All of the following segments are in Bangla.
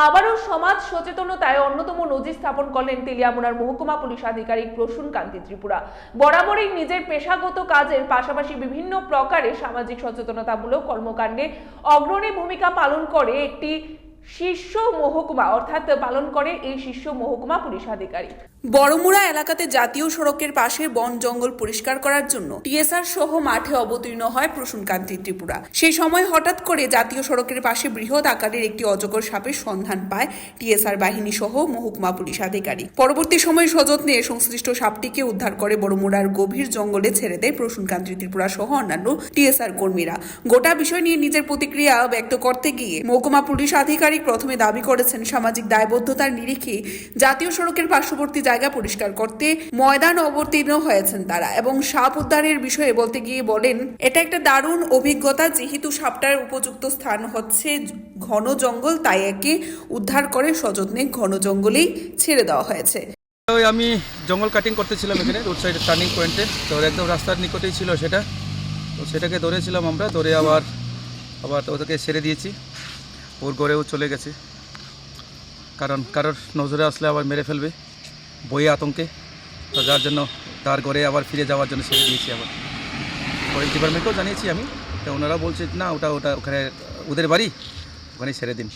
আবারও সমাজ সচেতনতায় অন্যতম নজির স্থাপন করলেন তেলিয়ামুড়ার মহকুমা পুলিশ আধিকারিক প্রসূন কান্তি ত্রিপুরা। বরাবরই নিজের পেশাগত কাজের পাশাপাশি বিভিন্ন প্রকারে সামাজিক সচেতনতামূলক কর্মকাণ্ডে অগ্রণী ভূমিকা পালন করে একটি শীর্ষ মহকুমা পালন করে এই শীর্ষ মহকুমা পুলিশ আধিকারিক। বড়মুড়া এলাকাতে জাতীয় সড়কের পাশে বন জঙ্গল পরিষ্কার করার জন্য টিএসআর সহ মাঠে অবতীর্ণ হয় প্রসূন কান্তি ত্রিপুরা। সেই সময় হঠাৎ করে জাতীয় সড়কের পাশে বৃহৎ আকারের একটি অজগর সাপের সন্ধান পায় টিএসআর বাহিনী সহ মহকুমা পুলিশ আধিকারিক। পরবর্তী সময়ে সযত্নে সংশ্লিষ্ট সাপটিকে উদ্ধার করে বড়মুড়ার গভীর জঙ্গলে ছেড়ে দেয় প্রসূন কান্তি ত্রিপুরা সহ অন্যান্য টিএসআর কর্মীরা। গোটা বিষয় নিয়ে নিজের প্রতিক্রিয়া ব্যক্ত করতে গিয়ে মহকুমা পুলিশ আধিকারিক প্রথমে দাবি করেছেন সামাজিক দায়বদ্ধতার নিরিখে জাতীয় সড়কের পার্শ্ববর্তী জায়গা পরিষ্কার করতে ময়দান অবতীর্ণ হয়েছেন তারা, এবং সাপ উদ্ধারের বিষয়ে বলতে গিয়ে বলেন, এটা একটা দারুণ অভিজ্ঞতা, যেহেতু সাপটার উপযুক্ত স্থান হচ্ছে ঘন জঙ্গল, তাই একে উদ্ধার করে সযত্নে ঘন জঙ্গলেই ছেড়ে দেওয়া হয়েছে। আমি জঙ্গল কাটিং করতেছিলাম এখানে রোড সাইড টার্নিং পয়েন্টে, তো একদম রাস্তার নিকটেই ছিল সেটা, তো সেটাকে ধরেছিলাম আমরা, ধরে আবার ওদেরকে ছেড়ে দিয়েছি। ওর ঘরেও চলে গেছে, কারণ কারোর নজরে আসলে আবার মেরে ফেলবে বই আতঙ্কে, তো যার জন্য তার ঘরে আবার ফিরে যাওয়ার জন্য ছেড়ে দিয়েছি। আবার ফরেস্ট ডিপার্টমেন্টকেও জানিয়েছি আমি, তো ওনারা বলছে না ওটা ওখানে ওদের বাড়ি, ওখানে ছেড়ে দিন,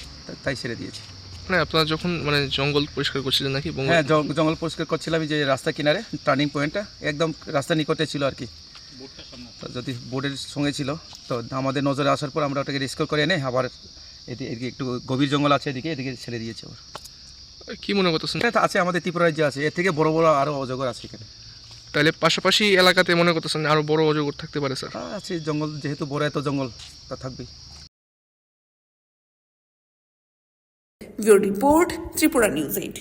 তাই ছেড়ে দিয়েছি। মানে আপনারা যখন জঙ্গল পরিষ্কার করছিলেন নাকি? হ্যাঁ, জঙ্গল পরিষ্কার করছিলাম, যে রাস্তা কিনারে টার্নিং পয়েন্টটা একদম রাস্তা নিকটে ছিল আর কি, যদি বোর্ডের সঙ্গে ছিল, তো আমাদের নজরে আসার পর আমরা ওটাকে রেস্কিউ করে এনে আবার এদিকে একটু গভীর জঙ্গল আছে এদিকে ছেড়ে দিয়েছে। আবার কি মনে করতেছেন? আছে আমাদের ত্রিপুরা রাজ্যে আছে, এর থেকে বড় বড় আরও অজগর আছে এখানে। তাহলে পাশাপাশি এলাকাতে মনে করতেছেন আরো বড় অজগর থাকতে পারে? স্যার আছে, জঙ্গল যেহেতু বড়, এত জঙ্গল তা থাকবেই। Bureau report, Tripura news 8।